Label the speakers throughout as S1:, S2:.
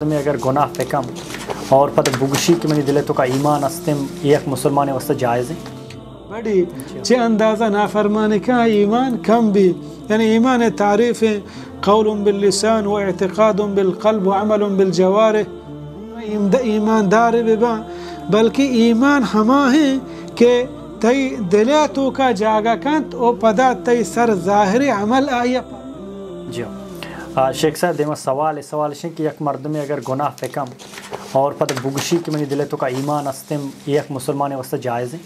S1: में अगर गुनाह पे कम और पद बुगशी के मनी दिले तो का ईमान अस्तिम एक मुसलमान वस्ते जायज़ है
S2: बड़ी चे अंदाज़ा नाफरमानी का ईमान कम भी यानी ईमान तारीफ़ है क़ौलुन बिल लिसान व इअतिक़ादुन बिल क़ल्ब व अमलुन बिल जवारिह ईमानदार बिबा बल्कि ईमान हमा है कि तई दिले तो का जागा कंत ओ पदा तई सर ज़ाहिरी अमल आया
S1: जी शेख साहब देमा सवाल है कि एक मर्द में अगर गुनाह पे कम और पद बुगशी के मनी दिले तो का ईमान अस्तिम एक मुसलमान वस्ते जायज़ है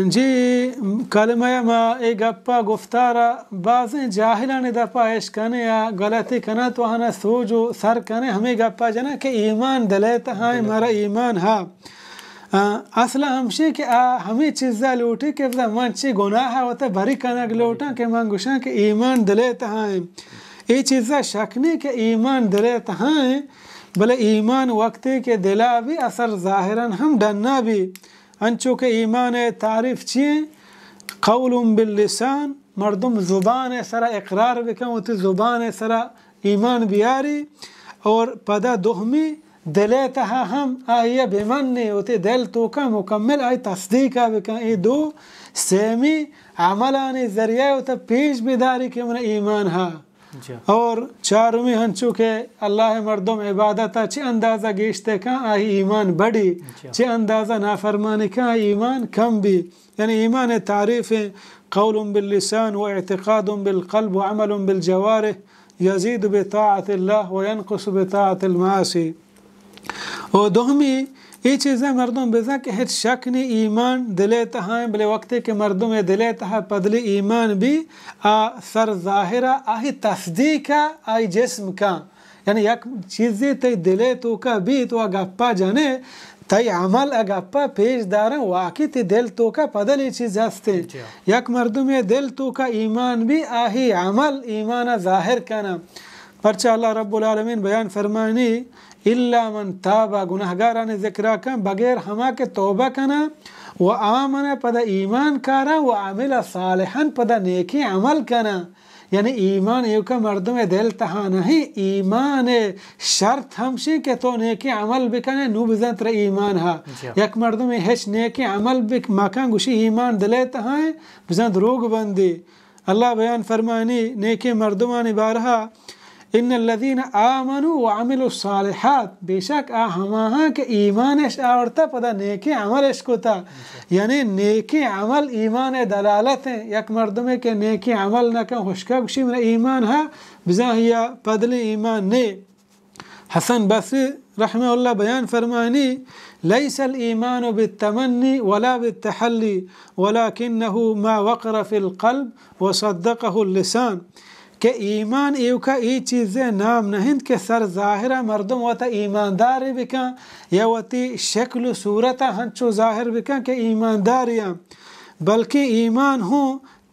S2: जी कलमा मा ए गप्पा गुफ्तारा बाज़ें जाहिलाने दपा ऐश कने या गलती कना तो हना सोजो सर कने हमें गप्पा जना कि ईमान दलेता है हमारा ईमान हा असला हमशे कि हमें चीज़ा लूटे कि मंची गुनाह होता भरी कनक लूटा कि मंगुशा कि ईमान दलेता है ये चीज़ा शकने के ईमान दलेता है भले ईमान वक्ती के दिला भी असर ज़ाहिरन हम डरना भी अंचो के ईमान तारीफ़ चिए क़ौलुन बिल लिसान मर्दम ज़ुबान सरा इकरार बिकन उती ज़ुबान सरा ईमान बियारी और पदा दुहमी दिले तहा हम आया बेमन्नी उती दिल तो का मुकम्मल आई तस्दीका बिकन ये दो सेमी अमलानी ज़रिया उता पेश बिदारी के मन ईमान हा और चारुमी हंचू के अल्लाह मर्दम इबादत चे अंदाज़ा गेश्ते का आई ईमान बड़ी चे अंदाज़ा नाफरमानी का ईमान कम भी यानी ईमान तारीफ़ है क़ौलुन बिल लिसान व इअतिक़ादुन बिल क़ल्ब व अमलुन बिल जवारिह यज़ीद बिताअतिल्लाह व यनक़ुस बिताअतिल मासी और दोहमी ये चीज़ें मर्दों बेजा के हित शक नहीं ईमान दिले तहाँ बले वक्त के मर्दों में दिले तहाँ पदली ईमान भी सर ज़ाहिरा आही तस्दीका आई जिस्म का यानी एक चीज़ें तय दिले तो का भी तो अगप्पा जाने तय अमल अगप्पा पेश दारा वाकई ते दिल तो का पदली चीज़ हस्ते एक मर्दों में दिल तो का ईमान भी आही अमल ईमान ज़ाहिर करना परचा अल्लाह रब्बुल आलमीन बयान फरमानी इल्ला मन ताबा गुनाहगाराने ज़िक्रा का बगैर हमा के तौबा कना व आमना पदा ईमान कारा व आमिला सालिहन पदा नेकी अमल कना यानी ईमान यू का मर्दों में दिल तहा नहीं ईमान शर्त हमसे के तो नेकी अमल बिकने नू बिजंत रे ईमान हा एक मर्दों में हेच नेकी अमल बिक मकान गुशी ईमान दिले तहा बिजंत रोग बंदी अल्लाह बयान फरमानी नेकी मर्दुमानी बारहा इन्नल्लज़ीना आमनु व अमिलुस सालिहात बेशक हमाहा के ईमान आवड़ता पदा नेकी अमल कोता यानी नेकी अमल ईमान दलालत है एक मर्द में के नेकी अमल न का खुशका खुशी में ईमान है बिज़ाहिया पदली ईमान ने हसन बसरी रहमहुल्लाह बयान फरमानी लैसल ईमान बित्तमन्नी वला बित्तहल्ली वलाकिन्नहु मा वक़रा फिल क़ल्ब व सद्दक़हु लिसान के ईमान एव का ये चीज़ें नाम नहीं के सर ज़ाहिरा मर्दम वता ईमानदार बिका या वती शक्ल सूरत हंचो ज़ाहिर बिका के ईमानदारियाँ बल्कि ईमान हो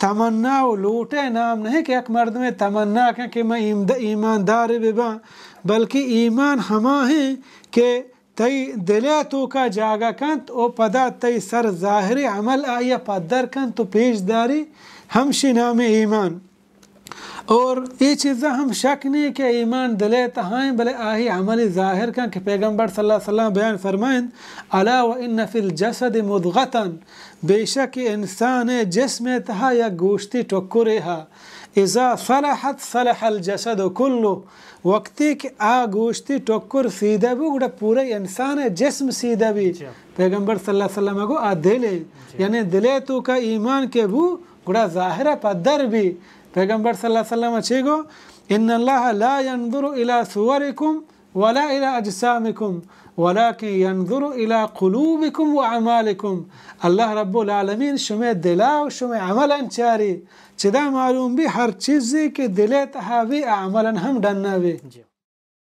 S2: तमन्ना व लूटे नाम नहीं कि एक मर्द में तमन्ना कि मैं ईमानदार बिबा बल्कि ईमान हमा है कि तई दिले तो का जागा कंत ओ पदा तई सर ज़ाहिरी अमल आया पदर कंत तो पेशदारी हमशी नाम ईमान और ये चीज़ें हम शक नहीं कि ईमान दिले तहाँ भले आही अमली ज़ाहिर का कि पैगम्बर सल्लल्लाहु अलैहि वसल्लम बयान फरमाएं अला व इन्न फिल जसद मुदग़तन बेशक इंसान जिस्म तहा या गोश्ती टुक्कुरे हा इज़ा सलहत सलहल जसद कुल्लु वक्ती कि गोश्ती टुक्कुर सीधा भी उड़ा पूरे इंसान जिस्म सीधा भी पैगम्बर सल्लल्लाहु अलैहि वसल्लम को दिले यानी दिले तो का ईमान के भू उड़ा ज़ाहिरा पदर भी पैगम्बर सल्लल्लाहु अलैहि वसल्लम अच्छेगो इन्नल्लाह ला यंजुरु इला सुवरिकुम वला इला अजसामिकुम वलाकिन यंजुरु इला कुलूबिकुम व अमालिकुम अल्लाह रब्बुल आलमीन शुमे दिला और शुमे अमलन चारी चिदा मालूम भी हर चीज़ के दिले तहा भी अमलन हम डनना भी